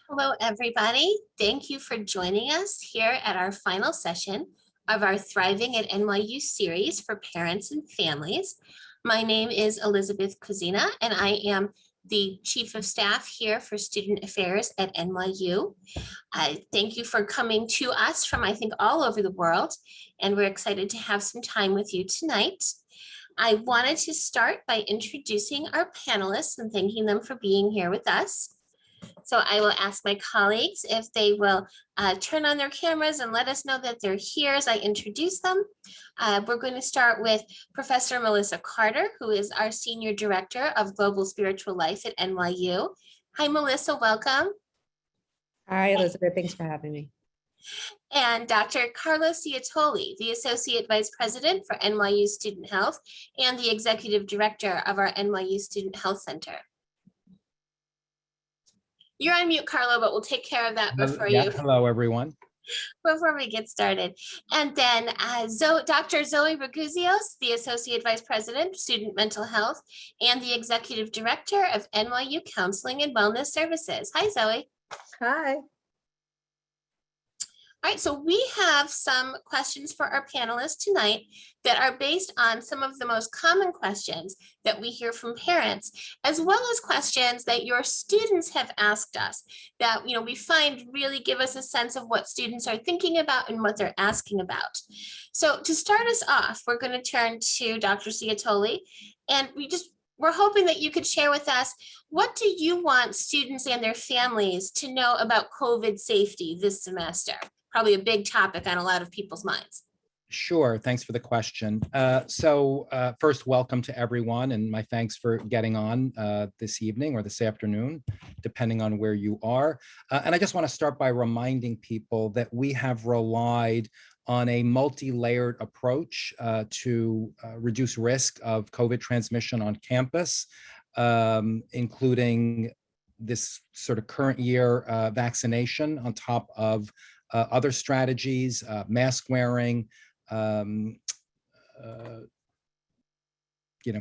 Hello, everybody. Thank you for joining us here at our final session of our Thriving at NYU series for parents and families. My name is Elizabeth Kuzina, and I am the Chief of Staff here for Student Affairs at NYU. Thank you for coming to us from, I think, all over the world, and we're excited to have some time with you tonight. I wanted to start by introducing our panelists and thanking them for being here with us. So I will ask my colleagues if they will turn on their cameras and let us know that they're here as I introduce them. We're going to start with Professor Melissa Carter, who is our Senior Director of Global Spiritual Life at NYU. Hi, Melissa, welcome. Hi, Elizabeth, thanks for having me. And Dr. Carla Ciatoli, the Associate Vice President for NYU Student Health and the Executive Director of our NYU Student Health Center. You're on mute, Carlo, but we'll take care of that before you. Hello, everyone. Before we get started. And then Dr. Zoe Raguzios, the Associate Vice President, Student Mental Health, and the Executive Director of NYU Counseling and Wellness Services. Hi, Zoe. Hi. All right, so we have some questions for our panelists tonight that are based on some of the most common questions that we hear from parents, as well as questions that your students have asked us that we find really give us a sense of what students are thinking about and what they're asking about. So to start us off, we're going to turn to Dr. Ciatoli, and we're hoping that you could share with us, what do you want students and their families to know about COVID safety this semester? Probably a big topic on a lot of people's minds. Sure, thanks for the question. First, welcome to everyone, and my thanks for getting on this evening or this afternoon, depending on where you are. And I just want to start by reminding people that we have relied on a multi-layered approach to reduce risk of COVID transmission on campus, including this sort of current year vaccination on top of other strategies, mask wearing,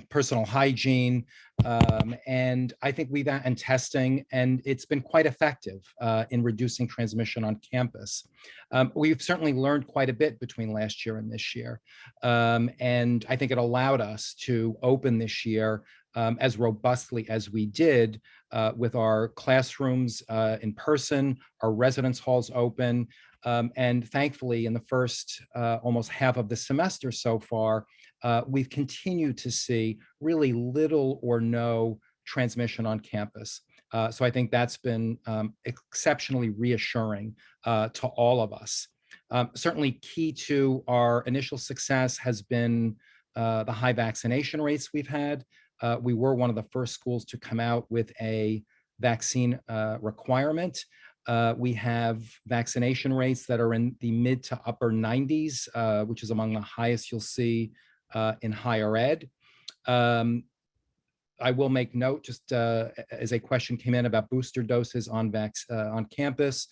personal hygiene, and I think and testing, and it's been quite effective in reducing transmission on campus. We've certainly learned quite a bit between last year and this year, and I think it allowed us to open this year as robustly as we did, with our classrooms in person, our residence halls open, and thankfully in the first almost half of the semester so far, we've continued to see really little or no transmission on campus. So I think that's been exceptionally reassuring to all of us. Certainly key to our initial success has been the high vaccination rates we've had. We were one of the first schools to come out with a vaccine requirement. We have vaccination rates that are in the mid to upper 90s, which is among the highest you'll see in higher ed. I will make note, just as a question came in about booster doses on campus,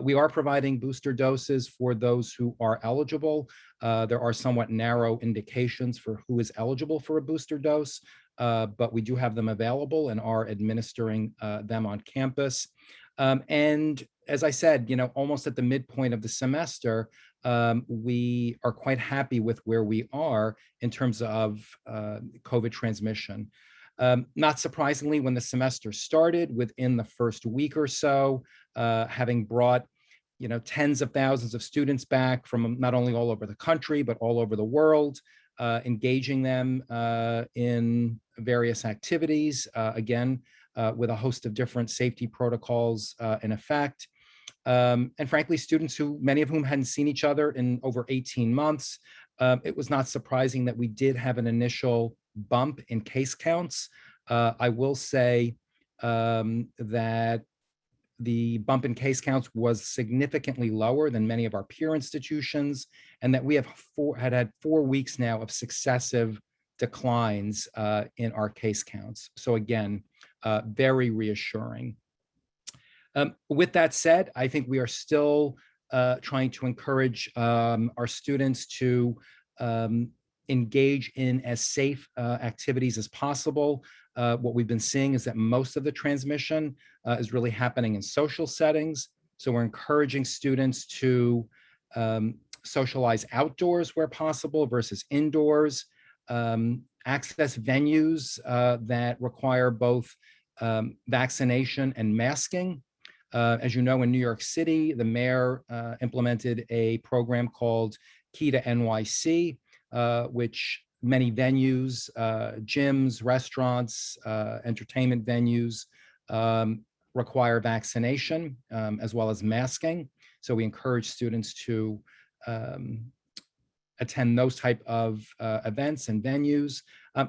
we are providing booster doses for those who are eligible. There are somewhat narrow indications for who is eligible for a booster dose, but we do have them available and are administering them on campus. And as I said, almost at the midpoint of the semester, we are quite happy with where we are in terms of COVID transmission. Not surprisingly, when the semester started, within the first week or so, having brought tens of thousands of students back from not only all over the country, but all over the world, engaging them in various activities, again, with a host of different safety protocols in effect. And frankly, students many of whom hadn't seen each other in over 18 months, it was not surprising that we did have an initial bump in case counts. I will say that the bump in case counts was significantly lower than many of our peer institutions, and that we have had 4 weeks now of successive declines in our case counts. So again, very reassuring. With that said, I think we are still trying to encourage our students to engage in as safe activities as possible. What we've been seeing is that most of the transmission is really happening in social settings. So we're encouraging students to socialize outdoors where possible versus indoors, access venues that require both vaccination and masking. As you know, in New York City, the mayor implemented a program called Key to NYC, which many venues, gyms, restaurants, entertainment venues require vaccination as well as masking. So we encourage students to attend those type of events and venues.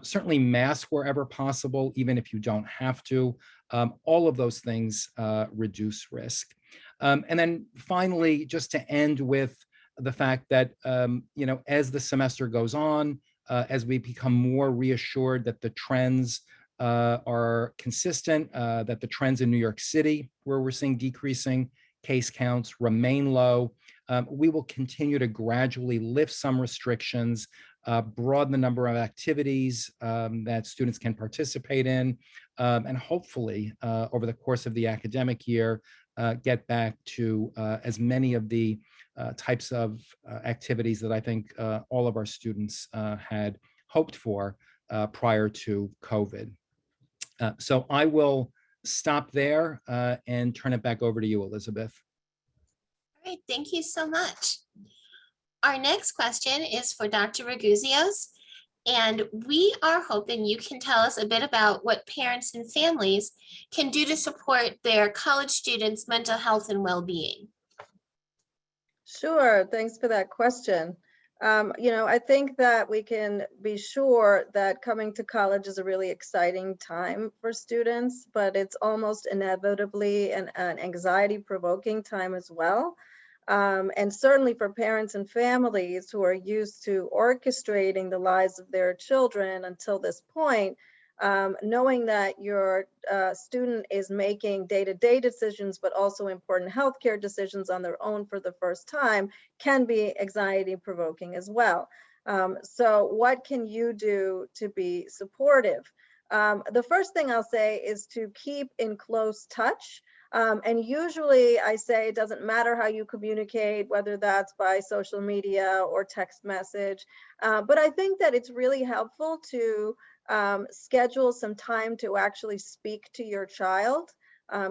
Certainly mask wherever possible, even if you don't have to. All of those things reduce risk. And then finally, just to end with the fact that, as the semester goes on, as we become more reassured that the trends are consistent, that the trends in New York City, where we're seeing decreasing case counts, remain low, we will continue to gradually lift some restrictions, broaden the number of activities that students can participate in, and hopefully over the course of the academic year, get back to as many of the types of activities that I think all of our students had hoped for prior to COVID. So I will stop there and turn it back over to you, Elizabeth. All right, thank you so much. Our next question is for Dr. Raguzios, and we are hoping you can tell us a bit about what parents and families can do to support their college students' mental health and well-being. Sure, thanks for that question. I think that we can be sure that coming to college is a really exciting time for students, but it's almost inevitably an anxiety-provoking time as well. And certainly for parents and families who are used to orchestrating the lives of their children until this point, knowing that your student is making day-to-day decisions, but also important healthcare decisions on their own for the first time can be anxiety-provoking as well. So what can you do to be supportive? The first thing I'll say is to keep in close touch. And usually I say it doesn't matter how you communicate, whether that's by social media or text message. But I think that it's really helpful to schedule some time to actually speak to your child,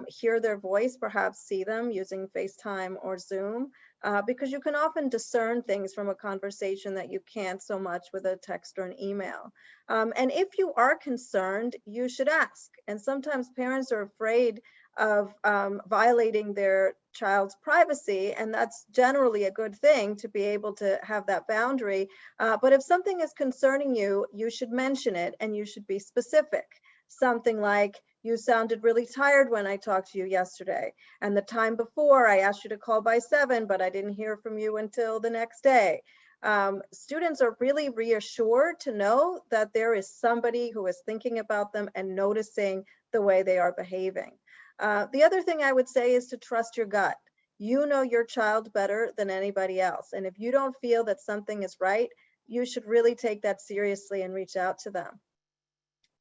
hear their voice, perhaps see them using FaceTime or Zoom, because you can often discern things from a conversation that you can't so much with a text or an email. And if you are concerned, you should ask. And sometimes parents are afraid of violating their child's privacy, and that's generally a good thing to be able to have that boundary. But if something is concerning you, you should mention it, and you should be specific. Something like, you sounded really tired when I talked to you yesterday, and the time before I asked you to call by 7, but I didn't hear from you until the next day. Students are really reassured to know that there is somebody who is thinking about them and noticing the way they are behaving. The other thing I would say is to trust your gut. You know your child better than anybody else. And if you don't feel that something is right, you should really take that seriously and reach out to them.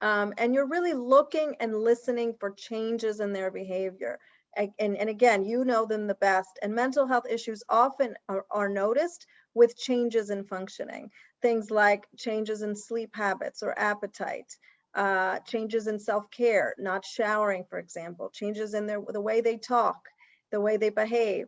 And you're really looking and listening for changes in their behavior. And again, you know them the best. And mental health issues often are noticed with changes in functioning. Things like changes in sleep habits or appetite. Changes in self-care, not showering, for example, changes in the way they talk, the way they behave.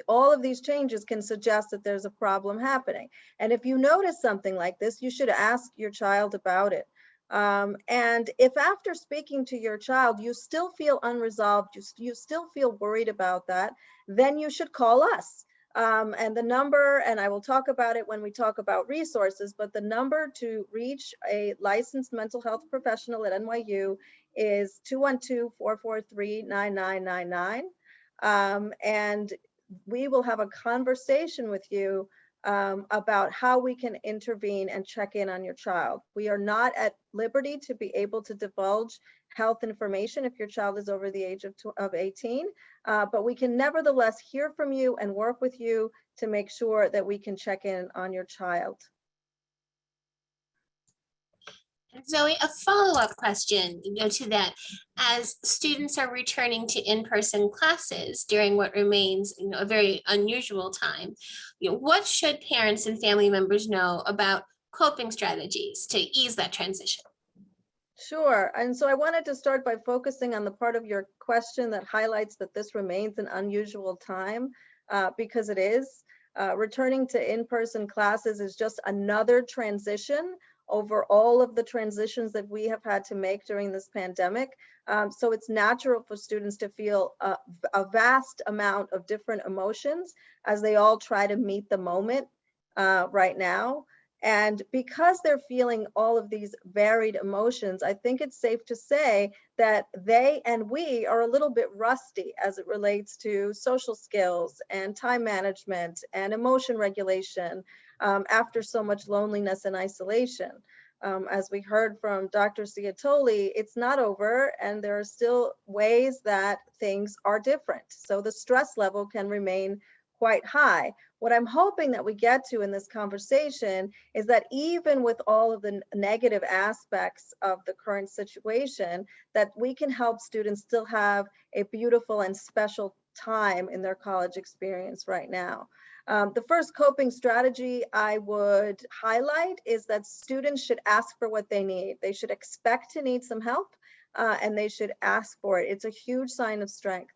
All of these changes can suggest that there's a problem happening. And if you notice something like this, you should ask your child about it. And if after speaking to your child, you still feel unresolved, you still feel worried about that, then you should call us. And the number, and I will talk about it when we talk about resources, but the number to reach a licensed mental health professional at NYU is 212-443-9999. And we will have a conversation with you about how we can intervene and check in on your child. We are not at liberty to be able to divulge health information if your child is over the age of 18, but we can nevertheless hear from you and work with you to make sure that we can check in on your child. Zoe, a follow-up question, to that. As students are returning to in-person classes during what remains, a very unusual time, what should parents and family members know about coping strategies to ease that transition? Sure. And so I wanted to start by focusing on the part of your question that highlights that this remains an unusual time, because it is. Returning to in-person classes is just another transition over all of the transitions that we have had to make during this pandemic. So it's natural for students to feel a vast amount of different emotions as they all try to meet the moment right now. And because they're feeling all of these varied emotions, I think it's safe to say that they and we are a little bit rusty as it relates to social skills and time management and emotion regulation after so much loneliness and isolation. As we heard from Dr. Ciatoli, it's not over, and there are still ways that things are different. So the stress level can remain quite high. What I'm hoping that we get to in this conversation is that even with all of the negative aspects of the current situation, that we can help students still have a beautiful and special time in their college experience right now. The first coping strategy I would highlight is that students should ask for what they need. They should expect to need some help, and they should ask for it. It's a huge sign of strength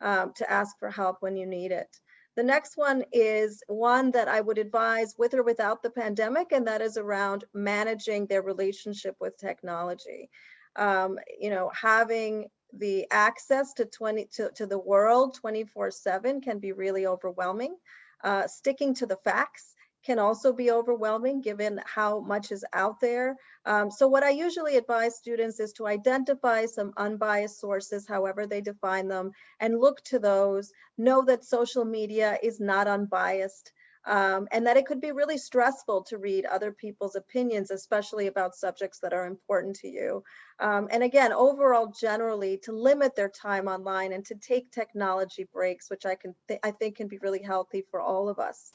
to ask for help when you need it. The next one is one that I would advise with or without the pandemic, and that is around managing their relationship with technology. Having the access to the world 24/7 can be really overwhelming. Sticking to the facts can also be overwhelming given how much is out there. So what I usually advise students is to identify some unbiased sources, however they define them, and look to those. Know that social media is not unbiased, and that it could be really stressful to read other people's opinions, especially about subjects that are important to you. And again, overall, generally, to limit their time online and to take technology breaks, which I think can be really healthy for all of us.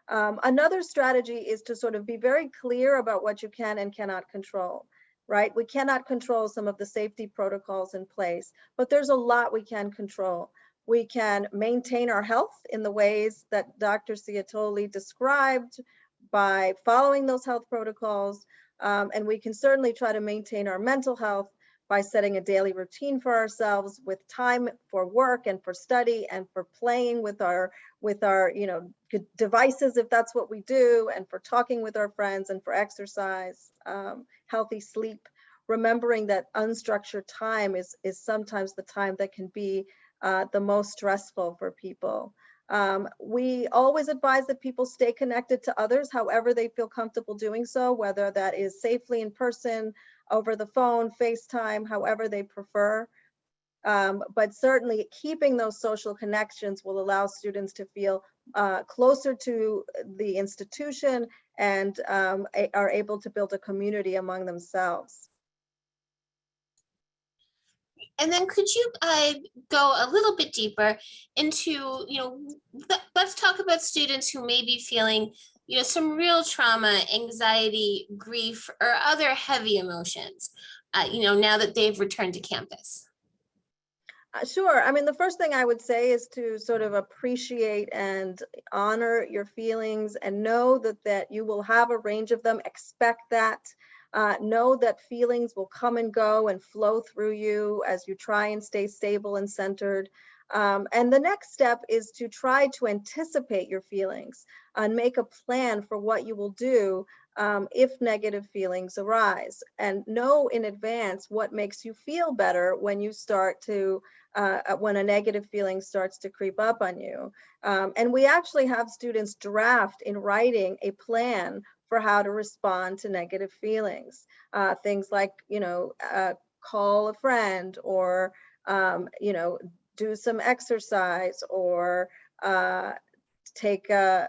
Another strategy is to sort of be very clear about what you can and cannot control, right? We cannot control some of the safety protocols in place, but there's a lot we can control. We can maintain our health in the ways that Dr. Ciatoli described by following those health protocols. And we can certainly try to maintain our mental health by setting a daily routine for ourselves with time for work and for study and for playing with our devices, if that's what we do, and for talking with our friends and for exercise, healthy sleep, remembering that unstructured time is sometimes the time that can be the most stressful for people. We always advise that people stay connected to others, however they feel comfortable doing so, whether that is safely in person, over the phone, FaceTime, however they prefer. But certainly keeping those social connections will allow students to feel closer to the institution and are able to build a community among themselves. And then could you go a little bit deeper into, let's talk about students who may be feeling, some real trauma, anxiety, grief, or other heavy emotions, now that they've returned to campus. Sure. I mean, the first thing I would say is to sort of appreciate and honor your feelings and know that you will have a range of them. Expect that. Know that feelings will come and go and flow through you as you try and stay stable and centered. And the next step is to try to anticipate your feelings and make a plan for what you will do if negative feelings arise, and know in advance what makes you feel better when you start to when a negative feeling starts to creep up on you. And we actually have students draft in writing a plan for how to respond to negative feelings. Things like, call a friend, or, do some exercise, or take a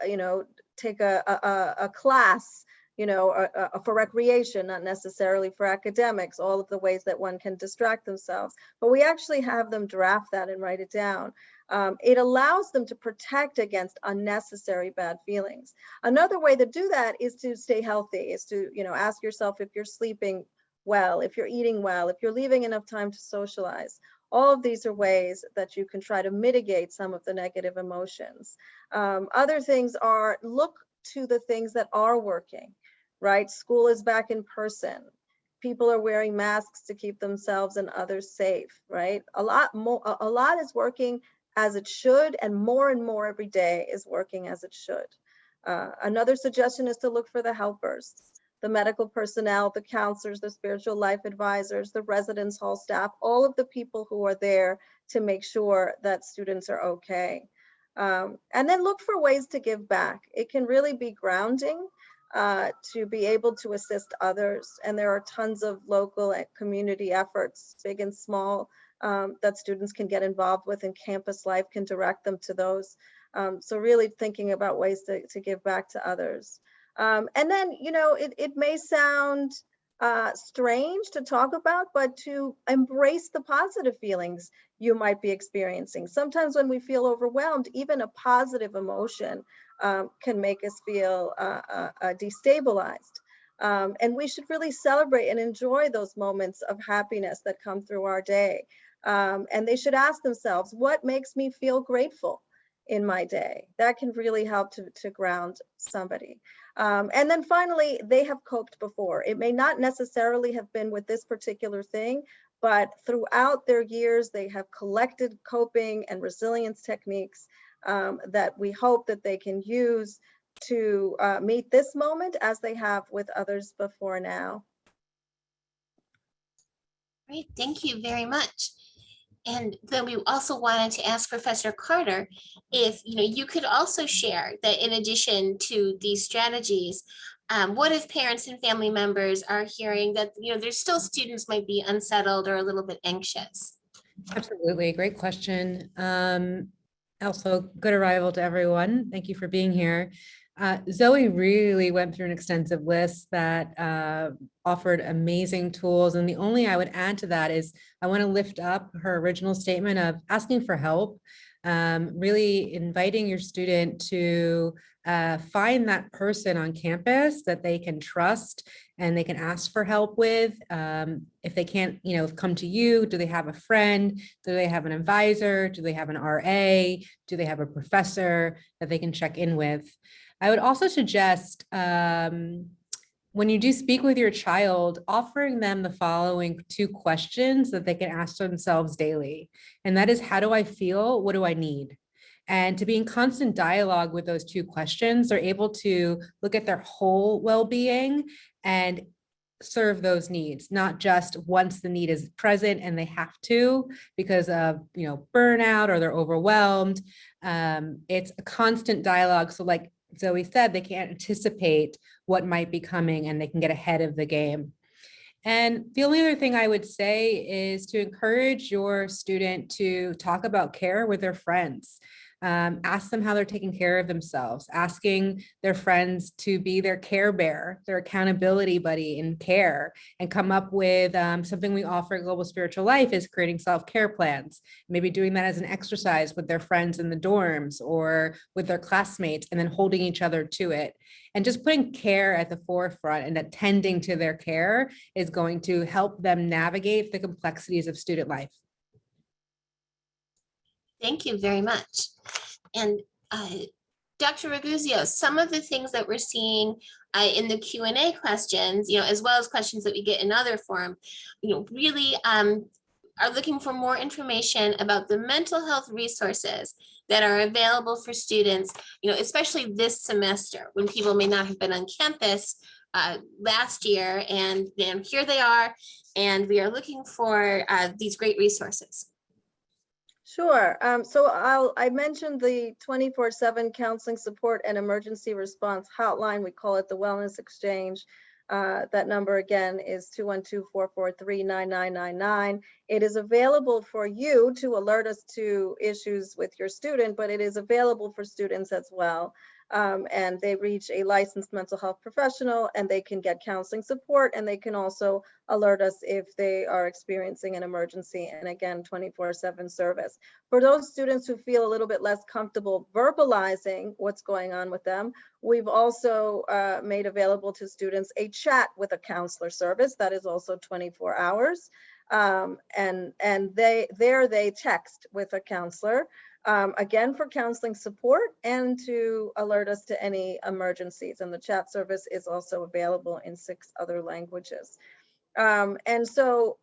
class, for recreation, not necessarily for academics, all of the ways that one can distract themselves. But we actually have them draft that and write it down. It allows them to protect against unnecessary bad feelings. Another way to do that is to stay healthy, is to, ask yourself if you're sleeping well, if you're eating well, if you're leaving enough time to socialize. All of these are ways that you can try to mitigate some of the negative emotions. Other things are look to the things that are working, right? School is back in person. People are wearing masks to keep themselves and others safe, right? A lot is working as it should, and more every day is working as it should. Another suggestion is to look for the helpers, the medical personnel, the counselors, the spiritual life advisors, the residence hall staff, all of the people who are there to make sure that students are okay. And then look for ways to give back. It can really be grounding to be able to assist others. And there are tons of local and community efforts, big and small, that students can get involved with, and campus life can direct them to those. So really thinking about ways to give back to others. And then, it may sound strange to talk about, but to embrace the positive feelings you might be experiencing. Sometimes when we feel overwhelmed, even a positive emotion can make us feel destabilized. And we should really celebrate and enjoy those moments of happiness that come through our day. And they should ask themselves, what makes me feel grateful in my day? That can really help to ground somebody. And then finally, they have coped before. It may not necessarily have been with this particular thing, but throughout their years, they have collected coping and resilience techniques that we hope that they can use to meet this moment as they have with others before now. Great, thank you very much. And then we also wanted to ask Professor Carter if you could also share that in addition to these strategies, what if parents and family members are hearing that there's still students might be unsettled or a little bit anxious? Absolutely, great question. Also, good arrival to everyone. Thank you for being here. Zoe really went through an extensive list that offered amazing tools. And the only I would add to that is I want to lift up her original statement of asking for help, really inviting your student to find that person on campus that they can trust and they can ask for help with. If they can't, come to you, do they have a friend? Do they have an advisor? Do they have an RA? Do they have a professor that they can check in with? I would also suggest when you do speak with your child, offering them the following 2 questions that they can ask themselves daily. And that is, how do I feel? What do I need? And to be in constant dialogue with those 2 questions, they're able to look at their whole well-being and serve those needs, not just once the need is present and they have to because of burnout or they're overwhelmed. It's a constant dialogue. So like Zoe said, they can't anticipate what might be coming and they can get ahead of the game. And the only other thing I would say is to encourage your student to talk about care with their friends. Ask them how they're taking care of themselves, asking their friends to be their care bear, their accountability buddy in care, and come up with something we offer at Global Spiritual Life is creating self-care plans, maybe doing that as an exercise with their friends in the dorms or with their classmates, and then holding each other to it. And just putting care at the forefront and attending to their care is going to help them navigate the complexities of student life. Thank you very much. And Dr. Raguseo, some of the things that we're seeing in the Q&A questions, as well as questions that we get in other form, really are looking for more information about the mental health resources that are available for students, especially this semester when people may not have been on campus last year, and here they are, and we are looking for these great resources. Sure. So I mentioned the 24/7 counseling support and emergency response hotline. We call it the Wellness Exchange. That number again is 212-443-9999. It is available for you to alert us to issues with your student, but it is available for students as well. and they reach a licensed mental health professional, and they can get counseling support, and they can also alert us if they are experiencing an emergency, and again, 24/7 service. For those students who feel a little bit less comfortable verbalizing what's going on with them, we've also made available to students a chat with a counselor service that is also 24 hours. And they text with a counselor, again, for counseling support and to alert us to any emergencies. And the chat service is also available in 6 other languages. And so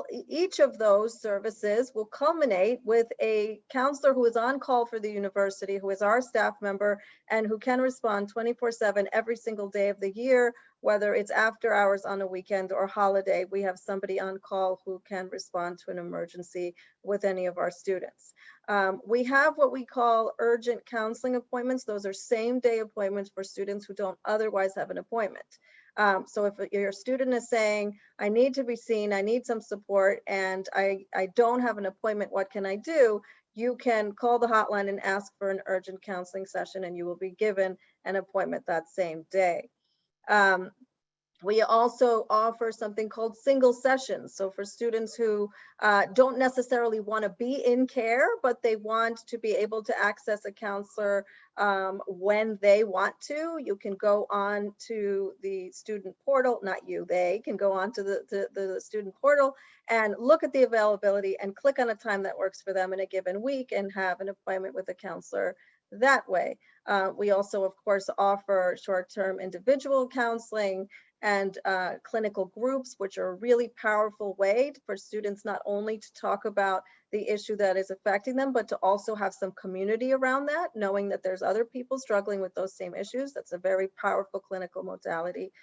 each of those services will culminate with a counselor who is on call for the university, who is our staff member, and who can respond 24/7 every single day of the year, whether it's after hours on a weekend or holiday. We have somebody on call who can respond to an emergency with any of our students. We have what we call urgent counseling appointments. Those are same-day appointments for students who don't otherwise have an appointment. So if your student is saying, I need to be seen, I need some support, and I don't have an appointment, what can I do? You can call the hotline and ask for an urgent counseling session, and you will be given an appointment that same day. We also offer something called single sessions. So for students who don't necessarily want to be in care, but they want to be able to access a counselor when they want to, you can go on to the student portal, not you, they can go on to the student portal and look at the availability and click on a time that works for them in a given week and have an appointment with a counselor that way. We also, of course, offer short-term individual counseling and clinical groups, which are a really powerful way for students not only to talk about the issue that is affecting them, but to also have some community around that, knowing that there's other people struggling with those same issues. That's a very powerful clinical modality.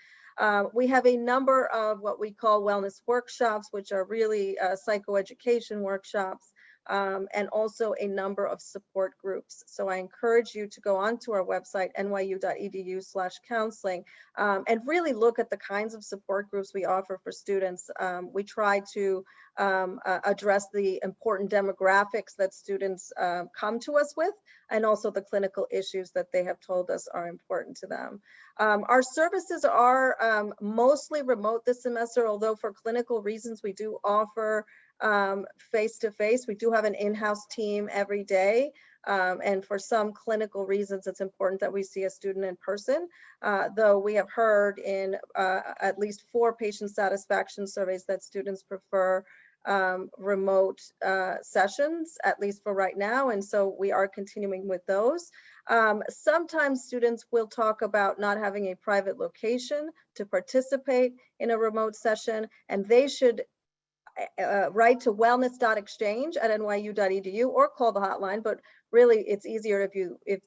We have a number of what we call wellness workshops, which are really psychoeducation workshops. And also a number of support groups. So I encourage you to go onto our website, nyu.edu/counseling, and really look at the kinds of support groups we offer for students. We try to address the important demographics that students come to us with, and also the clinical issues that they have told us are important to them. Our services are mostly remote this semester, although for clinical reasons, we do offer face-to-face. We do have an in-house team every day. And for some clinical reasons, it's important that we see a student in person, though we have heard in at least 4 patient satisfaction surveys that students prefer remote sessions, at least for right now. And so we are continuing with those. Sometimes students will talk about not having a private location to participate in a remote session, and they should write to wellness.exchange@nyu.edu or call the hotline, but really it's easier if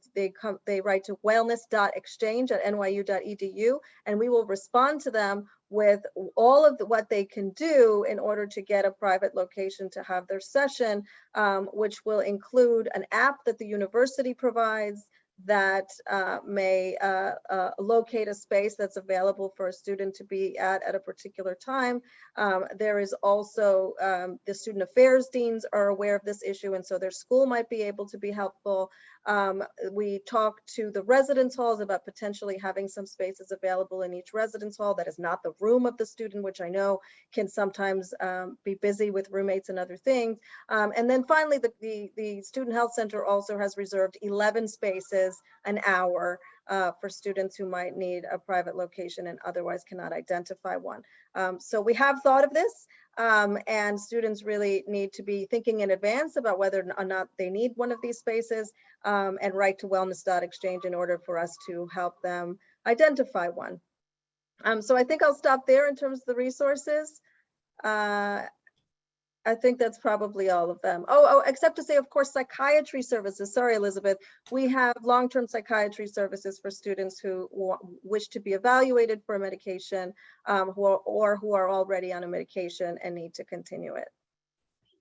they write to wellness.exchange@nyu.edu, and we will respond to them with all of what they can do in order to get a private location to have their session, which will include an app that the university provides that may locate a space that's available for a student to be at a particular time. There is also the student affairs deans are aware of this issue, and so their school might be able to be helpful. We talk to the residence halls about potentially having some spaces available in each residence hall that is not the room of the student, which I know can sometimes be busy with roommates and other things. And then finally, the Student Health Center also has reserved 11 spaces an hour for students who might need a private location and otherwise cannot identify one. So we have thought of this, and students really need to be thinking in advance about whether or not they need one of these spaces, and write to wellness.exchange in order for us to help them identify one. So I think I'll stop there in terms of the resources. I think that's probably all of them. Oh, except to say, of course, psychiatry services. Sorry, Elizabeth. We have long-term psychiatry services for students who wish to be evaluated for a medication, who are already on a medication and need to continue it.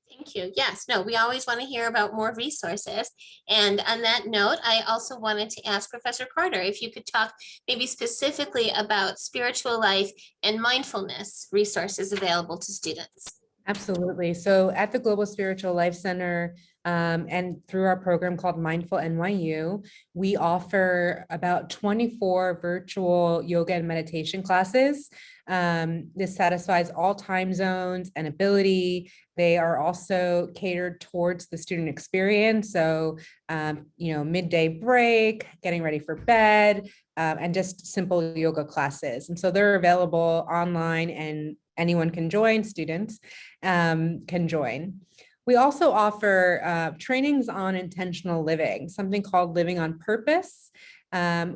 Thank you. Yes, no, we always want to hear about more resources. And on that note, I also wanted to ask Professor Carter if you could talk maybe specifically about spiritual life and mindfulness resources available to students. Absolutely. So at the Global Spiritual Life Center, And through our program called Mindful NYU, we offer about 24 virtual yoga and meditation classes. This satisfies all time zones and ability. They are also catered towards the student experience. So, midday break, getting ready for bed, and just simple yoga classes. And so they're available online and anyone can join, students can join. We also offer trainings on intentional living, something called Living on Purpose,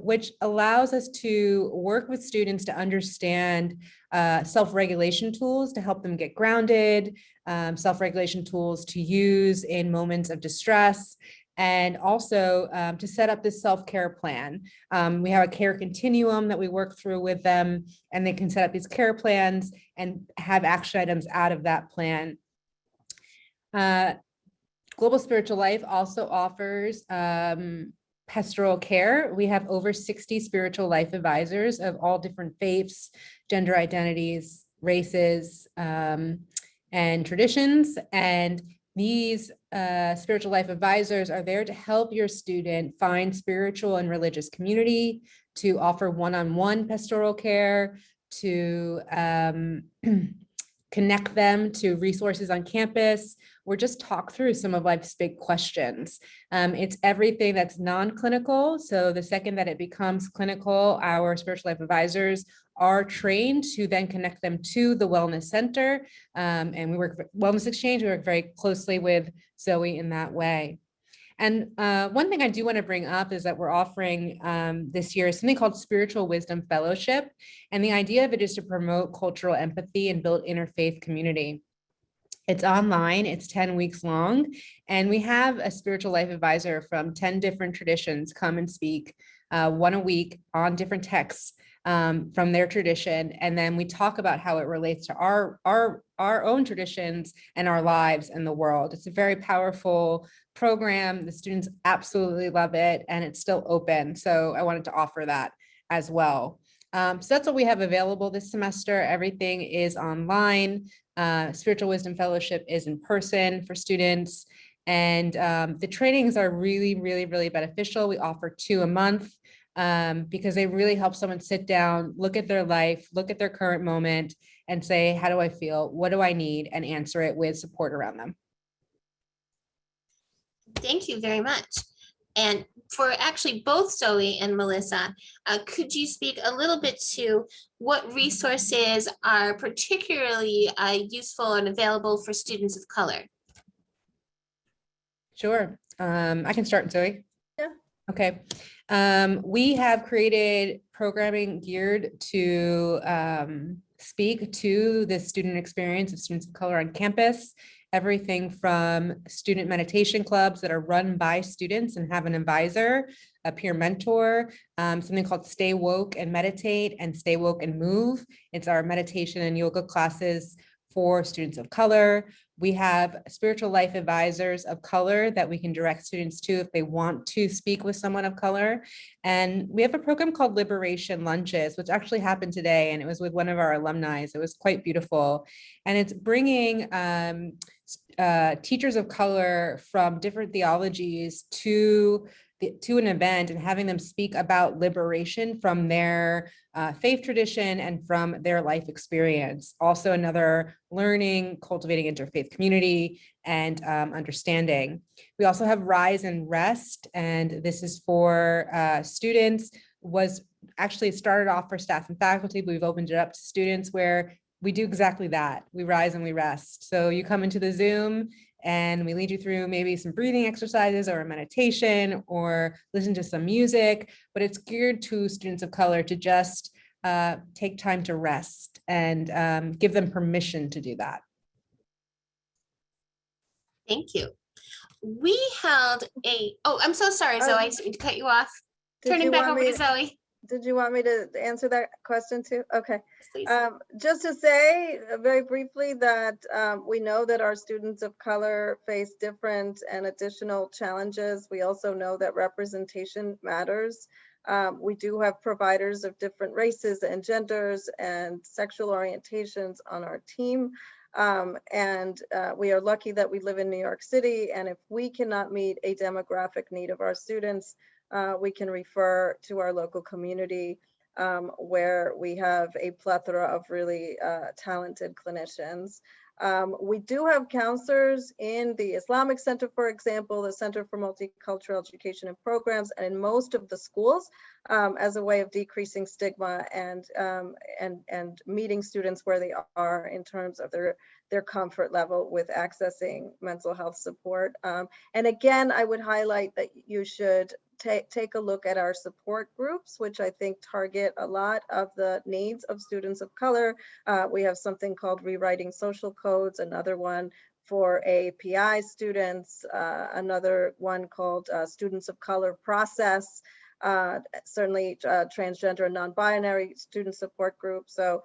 which allows us to work with students to understand self-regulation tools to help them get grounded, self-regulation tools to use in moments of distress, and also to set up this self-care plan. We have a care continuum that we work through with them, and they can set up these care plans and have action items out of that plan. Global Spiritual Life also offers pastoral care. We have over 60 spiritual life advisors of all different faiths, gender identities, races, and traditions. And these spiritual life advisors are there to help your student find spiritual and religious community, to offer one-on-one pastoral care, to connect them to resources on campus, or just talk through some of life's big questions. It's everything that's non-clinical. So the second that it becomes clinical, our spiritual life advisors are trained to then connect them to the wellness center. And we work wellness exchange. We work very closely with Zoe in that way. And one thing I do want to bring up is that we're offering this year something called Spiritual Wisdom Fellowship. And the idea of it is to promote cultural empathy and build interfaith community. It's online, it's 10 weeks long, and we have a spiritual life advisor from 10 different traditions come and speak one a week on different texts from their tradition. And then we talk about how it relates to our own traditions and our lives and the world. It's a very powerful program. The students absolutely love it, and it's still open. So I wanted to offer that as well. So that's what we have available this semester. Everything is online. Spiritual Wisdom Fellowship is in person for students. And the trainings are really, really, really beneficial. We offer 2 a month because they really help someone sit down, look at their life, look at their current moment, and say, how do I feel? What do I need? And answer it with support around them. Thank you very much. And for actually both Zoe and Melissa, could you speak a little bit to what resources are particularly useful and available for students of color? Sure. I can start, Zoe. Yeah. Okay. We have created programming geared to speak to the student experience of students of color on campus. Everything from student meditation clubs that are run by students and have an advisor, a peer mentor, something called Stay Woke and Meditate and Stay Woke and Move. It's our meditation and yoga classes for students of color. We have spiritual life advisors of color that we can direct students to if they want to speak with someone of color. And we have a program called Liberation Lunches, which actually happened today, and it was with one of our alumni. It was quite beautiful. And it's bringing teachers of color from different theologies to an event and having them speak about liberation from their faith tradition and from their life experience. Also another learning, cultivating interfaith community and understanding. We also have Rise and Rest, and this is for students. It started off for staff and faculty, but we've opened it up to students where we do exactly that. We rise and we rest. So you come into the Zoom and we lead you through maybe some breathing exercises or a meditation or listen to some music, but it's geared to students of color to just take time to rest and give them permission to do that. Thank you. We held I'm so sorry, Zoe, I didn't mean to cut you off. Turning back over to Zoe. Did you want me to answer that question too? Okay. Please. Just to say very briefly that we know that our students of color face different and additional challenges. We also know that representation matters. We do have providers of different races and genders and sexual orientations on our team. And we are lucky that we live in New York City. And if we cannot meet a demographic need of our students, we can refer to our local community where we have a plethora of really talented clinicians. We do have counselors in the Islamic Center, for example, the Center for Multicultural Education and Programs, and in most of the schools as a way of decreasing stigma and meeting students where they are in terms of their comfort level with accessing mental health support. And again, I would highlight that you should take a look at our support groups, which I think target a lot of the needs of students of color. We have something called Rewriting Social Codes, another one for API students, another one called Students of Color Process, certainly transgender and non-binary student support group. So,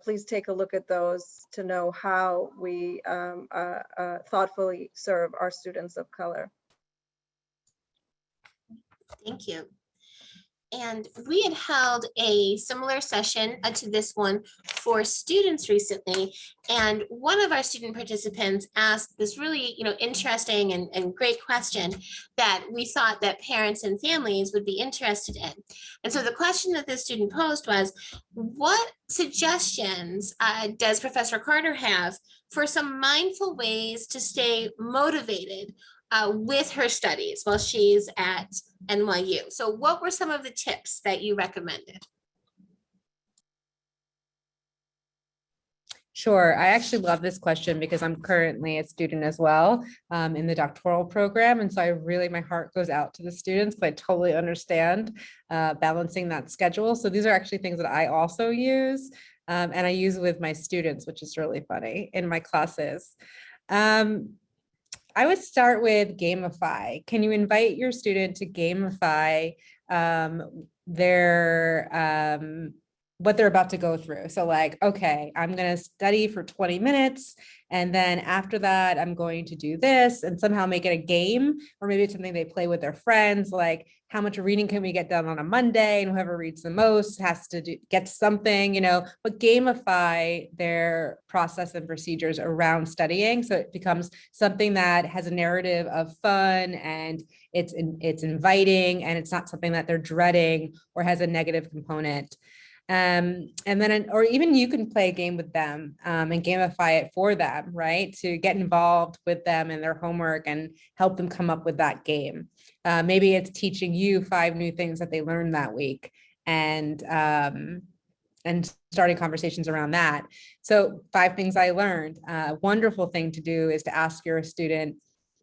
please take a look at those to know how we thoughtfully serve our students of color. Thank you. And we had held a similar session to this one for students recently. And one of our student participants asked this really, interesting and great question that we thought that parents and families would be interested in. And so the question that this student posed was, what suggestions does Professor Carter have for some mindful ways to stay motivated with her studies while she's at NYU? So what were some of the tips that you recommended? Sure. I actually love this question because I'm currently a student as well in the doctoral program. And so my heart goes out to the students, but I totally understand balancing that schedule. So these are actually things that I also use and I use with my students, which is really funny in my classes. I would start with gamify. Can you invite your student to gamify what they're about to go through? So like, okay, I'm going to study for 20 minutes. And then after that, I'm going to do this and somehow make it a game, or maybe it's something they play with their friends. Like, how much reading can we get done on a Monday? And whoever reads the most has to get something, but gamify their process and procedures around studying. So it becomes something that has a narrative of fun and it's inviting, and it's not something that they're dreading or has a negative component. And then, or even you can play a game with them and gamify it for them, right? To get involved with them in their homework and help them come up with that game. Maybe it's teaching you 5 new things that they learned that week and starting conversations around that. So 5 things I learned. Wonderful thing to do is to ask your student,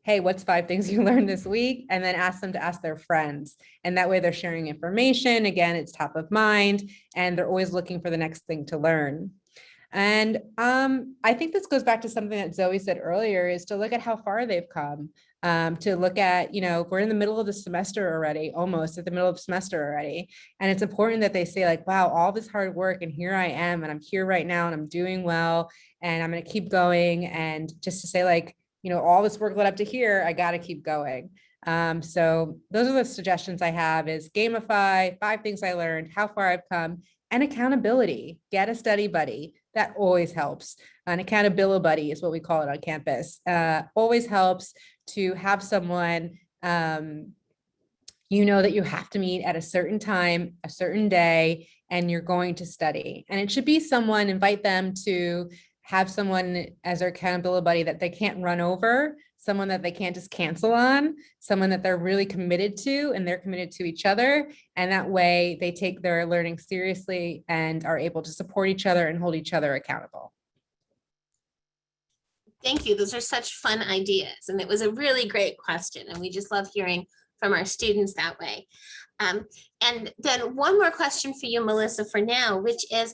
hey, what's 5 things you learned this week? And then ask them to ask their friends. And that way they're sharing information. Again, it's top of mind and they're always looking for the next thing to learn. And I think this goes back to something that Zoe said earlier, is to look at how far they've come, to look at, we're in the middle of the semester already, almost at the middle of the semester already. And it's important that they say like, wow, all this hard work and here I am and I'm here right now and I'm doing well and I'm going to keep going. And just to say like, all this work led up to here, I got to keep going. So those are the suggestions I have: is gamify, 5 things I learned, how far I've come, and accountability. Get a study buddy. That always helps. An accountability buddy is what we call it on campus. Always helps to have someone, that you have to meet at a certain time, a certain day, and you're going to study. And it should be someone, invite them to have someone as their accountability buddy that they can't run over, someone that they can't just cancel on, someone that they're really committed to and they're committed to each other. And that way they take their learning seriously and are able to support each other and hold each other accountable. Thank you. Those are such fun ideas. And it was a really great question. And we just love hearing from our students that way. And then one more question for you, Melissa, for now, which is,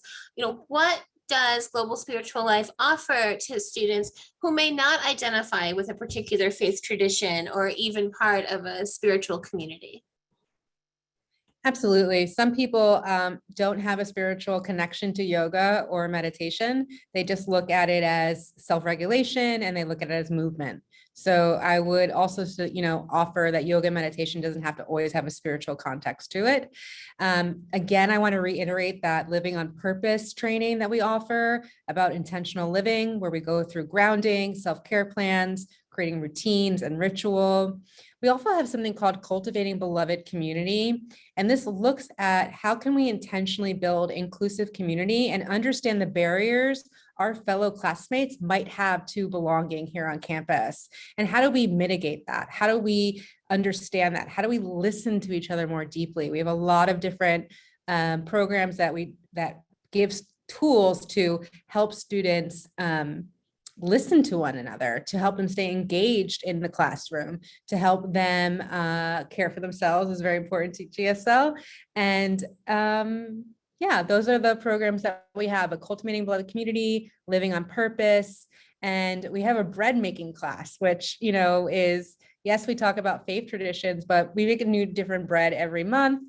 what does Global Spiritual Life offer to students who may not identify with a particular faith tradition or even part of a spiritual community? Absolutely. Some people don't have a spiritual connection to yoga or meditation. They just look at it as self-regulation and they look at it as movement. So I would also, offer that yoga and meditation doesn't have to always have a spiritual context to it. Again, I want to reiterate that living on purpose training that we offer about intentional living, where we go through grounding, self-care plans, creating routines and ritual. We also have something called Cultivating Beloved Community. And this looks at how can we intentionally build inclusive community and understand the barriers our fellow classmates might have to belonging here on campus. And how do we mitigate that? How do we understand that? How do we listen to each other more deeply? We have a lot of different programs that gives tools to help students listen to one another, to help them stay engaged in the classroom, to help them care for themselves is very important to GSL. And those are the programs that we have: a Cultivating Beloved Community, Living on Purpose, and we have a bread making class, which, is, yes, we talk about faith traditions, but we make a new different bread every month.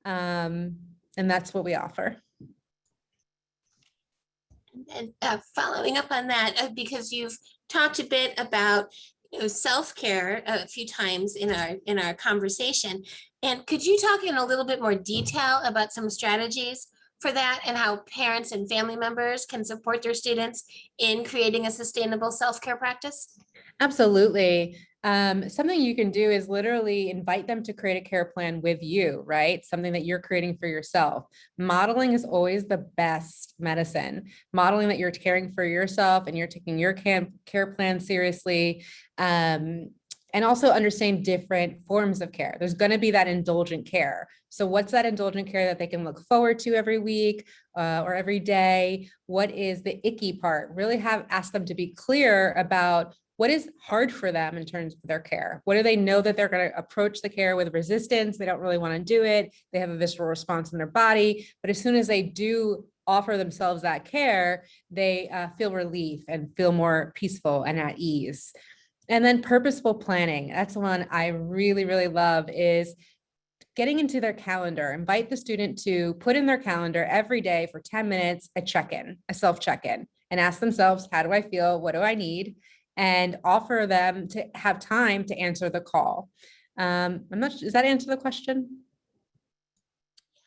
And that's what we offer. And following up on that, because you've talked a bit about self-care a few times in our conversation, and could you talk in a little bit more detail about some strategies for that and how parents and family members can support their students in creating a sustainable self-care practice? Absolutely. Something you can do is literally invite them to create a care plan with you, right? Something that you're creating for yourself. Modeling is always the best medicine. Modeling that you're caring for yourself and you're taking your care plan seriously. And also understand different forms of care. There's going to be that indulgent care. So what's that indulgent care that they can look forward to every week or every day? What is the icky part? Really ask them to be clear about what is hard for them in terms of their care. What do they know that they're going to approach the care with resistance? They don't really want to do it. They have a visceral response in their body. But as soon as they do offer themselves that care, they feel relief and feel more peaceful and at ease. And then purposeful planning. That's the one I really, really love, is getting into their calendar. Invite the student to put in their calendar every day for 10 minutes, a check-in, a self-check-in, and ask themselves, how do I feel? What do I need? And offer them to have time to answer the call. Does that answer the question?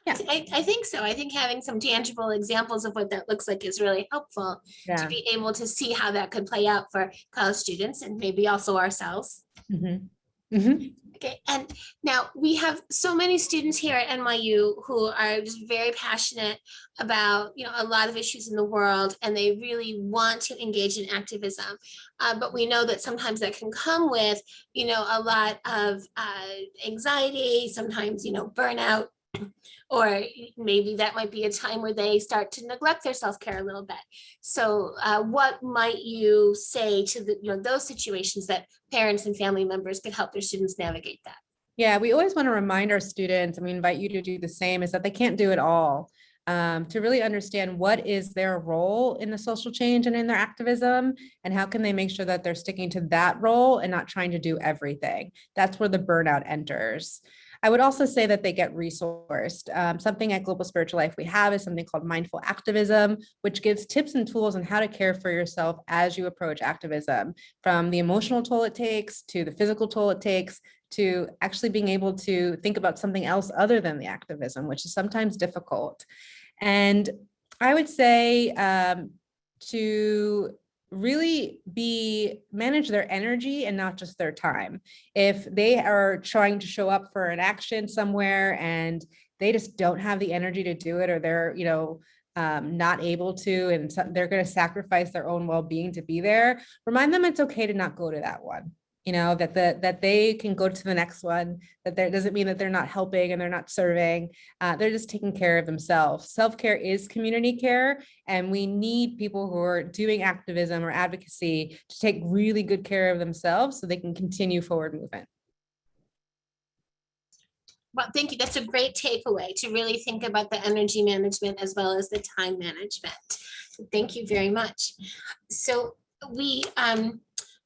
Yeah. I think so. I think having some tangible examples of what that looks like is really helpful to be able to see how that could play out for college students and maybe also ourselves. Mm-hmm. Mm-hmm. Okay, and now we have so many students here at NYU who are just very passionate about a lot of issues in the world, and they really want to engage in activism. But we know that sometimes that can come with a lot of anxiety, sometimes burnout, or maybe that might be a time where they start to neglect their self-care a little bit. So what might you say to those situations that parents and family members could help their students navigate that? Yeah, we always want to remind our students, and we invite you to do the same, is that they can't do it all. To really understand what is their role in the social change and in their activism, and how can they make sure that they're sticking to that role and not trying to do everything. That's where the burnout enters. I would also say that they get resourced. Something at Global Spiritual Life we have is something called mindful activism, which gives tips and tools on how to care for yourself as you approach activism, from the emotional toll it takes to the physical toll it takes, to actually being able to think about something else other than the activism, which is sometimes difficult. And I would say to really manage their energy and not just their time. If they are trying to show up for an action somewhere and they just don't have the energy to do it, or they're, not able to, and they're going to sacrifice their own well-being to be there, remind them it's okay to not go to that one. That they can go to the next one, that there doesn't mean that they're not helping and they're not serving. They're just taking care of themselves. Self-care is community care, and we need people who are doing activism or advocacy to take really good care of themselves so they can continue forward movement. Well, thank you. That's a great takeaway, to really think about the energy management as well as the time management. Thank you very much. So we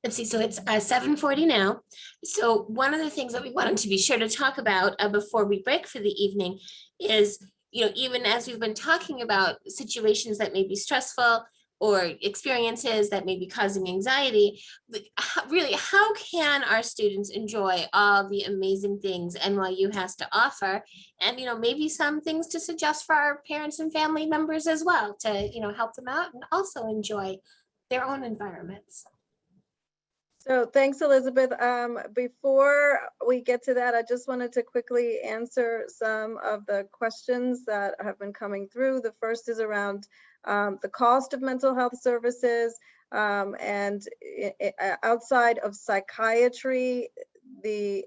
Let's see, so it's 7:40 now. So one of the things that we wanted to be sure to talk about before we break for the evening is, even as we've been talking about situations that may be stressful or experiences that may be causing anxiety, really, how can our students enjoy all the amazing things NYU has to offer? And, maybe some things to suggest for our parents and family members as well to, help them out and also enjoy their own environments. So thanks, Elizabeth. Before we get to that, I just wanted to quickly answer some of the questions that have been coming through. The first is around the cost of mental health services, and outside of psychiatry, the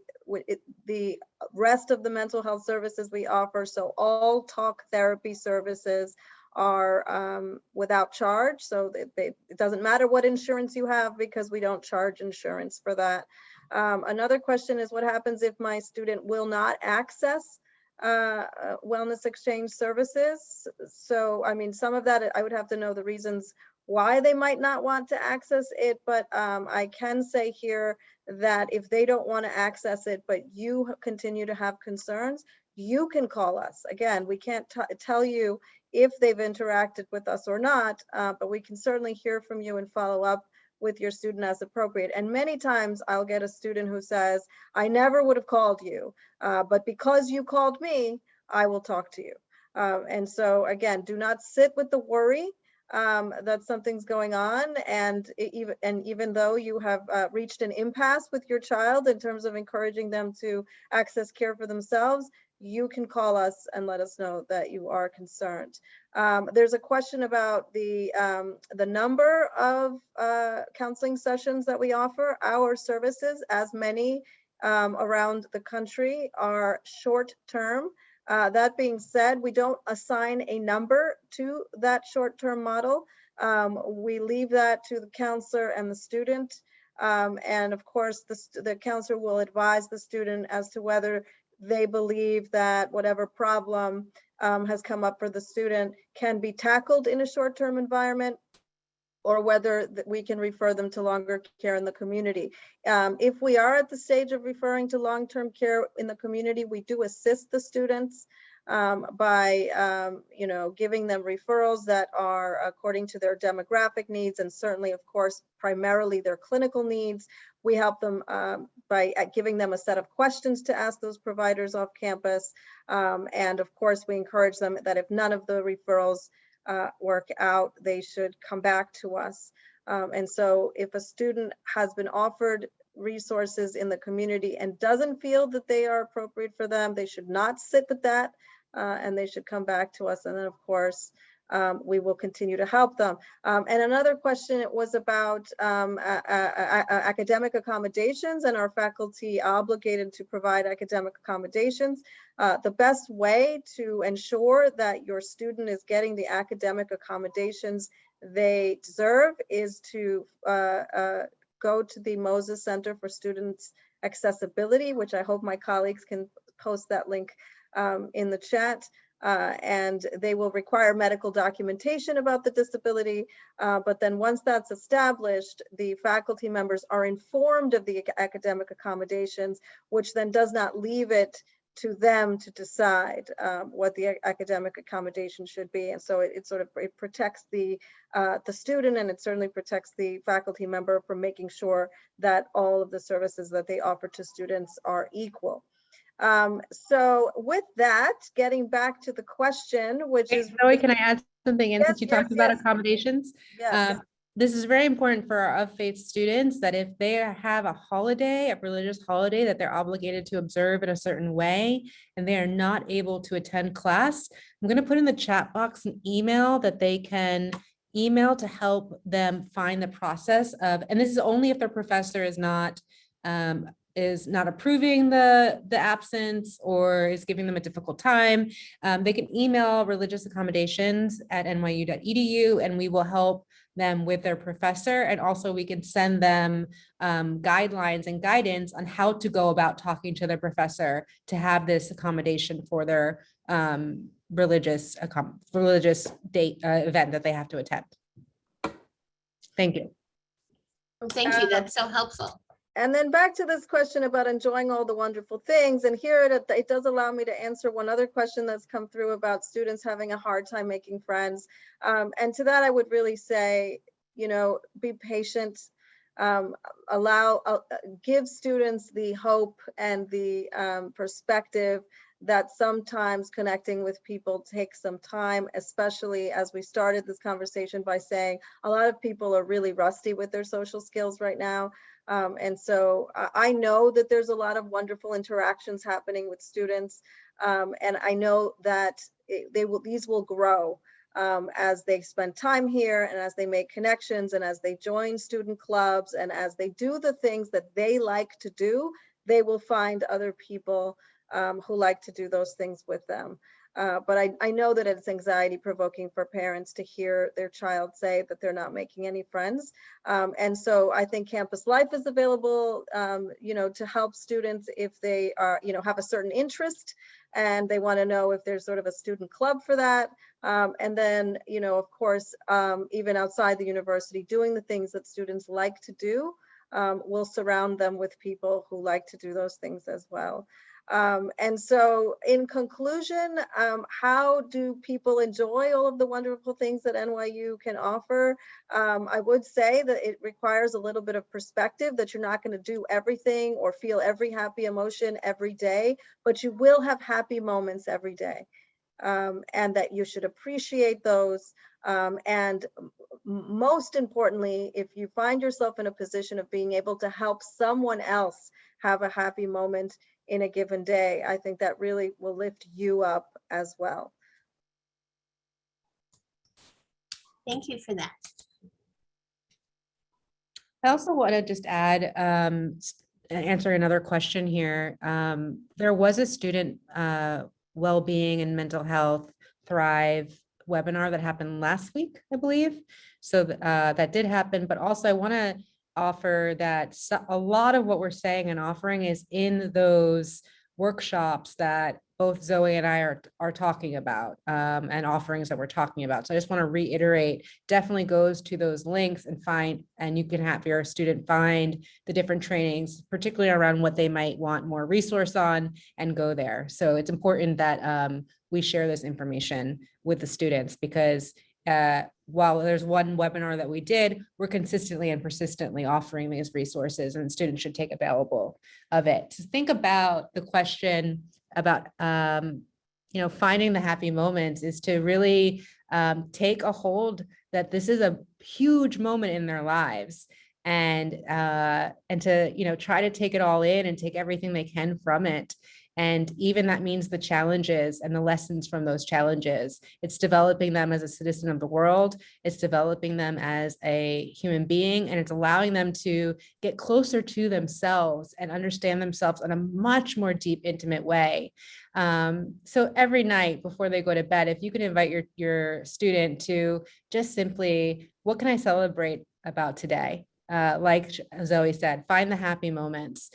rest of the mental health services we offer, so all talk therapy services, are without charge. So it doesn't matter what insurance you have because we don't charge insurance for that. Another question is, what happens if my student will not access wellness exchange services? So, I mean, some of that I would have to know the reasons why they might not want to access it, but I can say here that if they don't want to access it, but you continue to have concerns, you can call us. Again, we can't tell you if they've interacted with us or not, but we can certainly hear from you and follow up with your student as appropriate. And many times I'll get a student who says, I never would have called you, but because you called me, I will talk to you. And so again, do not sit with the worry that something's going on. And even though you have reached an impasse with your child in terms of encouraging them to access care for themselves, you can call us and let us know that you are concerned. There's a question about the number of counseling sessions that we offer. Our services, as many around the country, are short-term. That being said, we don't assign a number to that short-term model. We leave that to the counselor and the student. And of course, the counselor will advise the student as to whether they believe that whatever problem has come up for the student can be tackled in a short-term environment, or whether we can refer them to longer care in the community. If we are at the stage of referring to long-term care in the community, we do assist the students by giving them referrals that are according to their demographic needs, and certainly, of course, primarily their clinical needs. We help them by giving them a set of questions to ask those providers off campus. And of course, we encourage them that if none of the referrals work out, they should come back to us. And so if a student has been offered resources in the community and doesn't feel that they are appropriate for them, they should not sit with that, and they should come back to us. And then, of course, we will continue to help them. And another question was about academic accommodations, and our faculty obligated to provide academic accommodations. The best way to ensure that your student is getting the academic accommodations they deserve is to go to the Moses Center for Students Accessibility, which I hope my colleagues can post that link in the chat. And they will require medical documentation about the disability. But then once that's established, the faculty members are informed of the academic accommodations, which then does not leave it to them to decide what the academic accommodation should be. And so it protects the student, and it certainly protects the faculty member from making sure that all of the services that they offer to students are equal. So with that, getting back to the question, which is— Zoe, can I add something in, Yes, since you yes, talked about yes. accommodations? Yes. This is very important for our of-faith students, that if they have a holiday, a religious holiday that they're obligated to observe in a certain way, and they are not able to attend class, I'm going to put in the chat box an email that they can email to help them find the process of, and this is only if their professor is not approving the absence or is giving them a difficult time. They can email religious accommodations at nyu.edu, and we will help them with their professor. And also we can send them guidelines and guidance on how to go about talking to their professor to have this accommodation for their religious date event that they have to attend. Thank you. Well, thank you. That's so helpful. And then back to this question about enjoying all the wonderful things. And here it does allow me to answer one other question that's come through about students having a hard time making friends. And to that, I would really say, be patient, give students the hope and the perspective that sometimes connecting with people takes some time, especially as we started this conversation by saying a lot of people are really rusty with their social skills right now. And so I know that there's a lot of wonderful interactions happening with students. And I know that these will grow as they spend time here and as they make connections and as they join student clubs and as they do the things that they like to do, they will find other people who like to do those things with them. But I know that it's anxiety provoking for parents to hear their child say that they're not making any friends. And so I think Campus Life is available, to help students if they are, have a certain interest and they want to know if there's sort of a student club for that. And then, of course, even outside the university, doing the things that students like to do, will surround them with people who like to do those things as well. And so in conclusion, how do people enjoy all of the wonderful things that NYU can offer? I would say that it requires a little bit of perspective, that you're not going to do everything or feel every happy emotion every day, but you will have happy moments every day. And that you should appreciate those. And most importantly, if you find yourself in a position of being able to help someone else have a happy moment in a given day, I think that really will lift you up as well. Thank you for that. I also want to just add, answer another question here. There was a student well-being and mental health Thrive webinar that happened last week, I believe. So that did happen, but also I want to offer that a lot of what we're saying and offering is in those workshops that both Zoe and I are talking about, and offerings that we're talking about. So I just want to reiterate, definitely goes to those links and you can have your student find the different trainings, particularly around what they might want more resource on, and go there. So it's important that we share this information with the students, because while there's one webinar that we did, we're consistently and persistently offering these resources, and students should take available of it. To think about the question about, finding the happy moments is to really take a hold that this is a huge moment in their lives, and to, try to take it all in and take everything they can from it. And even that means the challenges and the lessons from those challenges. It's developing them as a citizen of the world. It's developing them as a human being, and it's allowing them to get closer to themselves and understand themselves in a much more deep, intimate way. So every night before they go to bed, if you can invite your student to just simply, what can I celebrate about today? Like Zoe said, find the happy moments.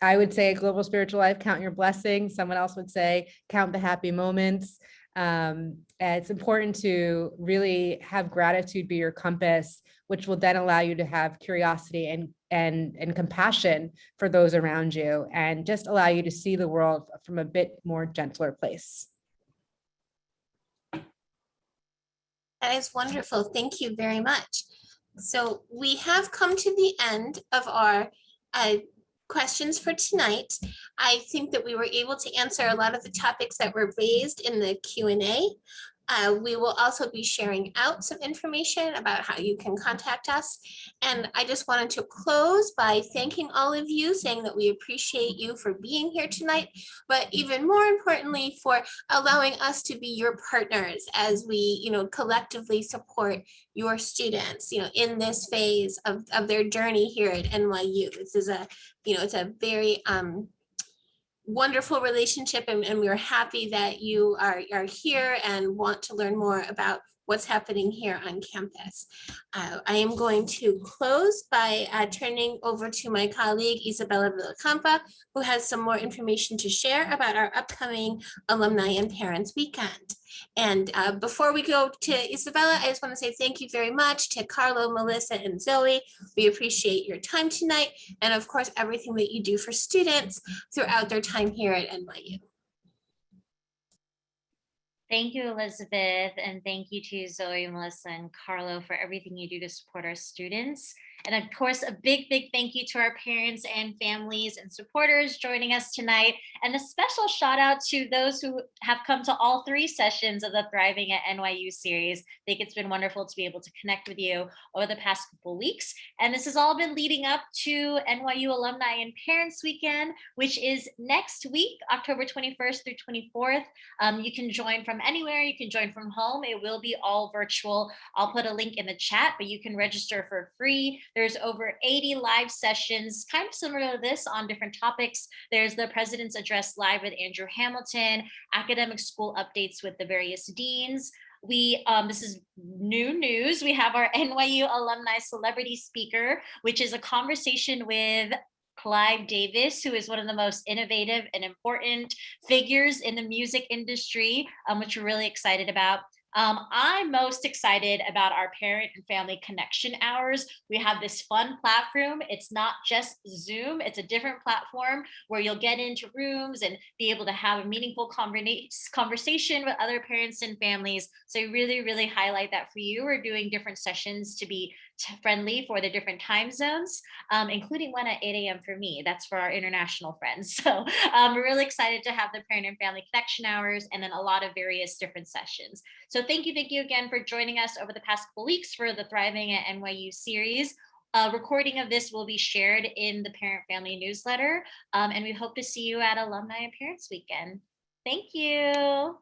I would say global spiritual life, count your blessings. Someone else would say, count the happy moments. It's important to really have gratitude be your compass, which will then allow you to have curiosity and compassion for those around you, and just allow you to see the world from a bit more gentler place. That is wonderful. Thank you very much. So we have come to the end of our questions for tonight. I think that we were able to answer a lot of the topics that were raised in the Q&A. We will also be sharing out some information about how you can contact us. And I just wanted to close by thanking all of you, saying that we appreciate you for being here tonight, but even more importantly, for allowing us to be your partners as we, collectively support your students, in this phase of their journey here at NYU. This is it's a very wonderful relationship, and we're happy that you are here and want to learn more about what's happening here on campus. I am going to close by turning over to my colleague Isabella Villacampa, who has some more information to share about our upcoming Alumni and Parents Weekend. And before we go to Isabella, I just want to say thank you very much to Carlo, Melissa, and Zoe. We appreciate your time tonight, and of course, everything that you do for students throughout their time here at NYU. Thank you, Elizabeth, and thank you to Zoe, Melissa, and Carlo for everything you do to support our students. And of course, a big, big thank you to our parents and families and supporters joining us tonight. And a special shout out to those who have come to all 3 sessions of the Thriving at NYU series. I think it's been wonderful to be able to connect with you over the past couple of weeks. And this has all been leading up to NYU Alumni and Parents Weekend, which is next week, October 21st through 24th. You can join from anywhere. You can join from home. It will be all virtual. I'll put a link in the chat, but you can register for free. There's over 80 live sessions, kind of similar to this on different topics. There's the President's Address Live with Andrew Hamilton, academic school updates with the various deans. This is new news. We have our NYU Alumni Celebrity Speaker, which is a conversation with Clive Davis, who is one of the most innovative and important figures in the music industry, which we're really excited about. I'm most excited about our parent and family connection hours. We have this fun platform. It's not just Zoom, it's a different platform where you'll get into rooms and be able to have a meaningful conversation with other parents and families. So I really, really highlight that for you. We're doing different sessions to be friendly for the different time zones, including one at 8 a.m. for me. That's for our international friends. So we're really excited to have the parent and family connection hours and then a lot of various different sessions. So thank you again for joining us over the past couple weeks for the Thriving at NYU series. A recording of this will be shared in the Parent Family newsletter, and we hope to see you at Alumni and Parents Weekend. Thank you.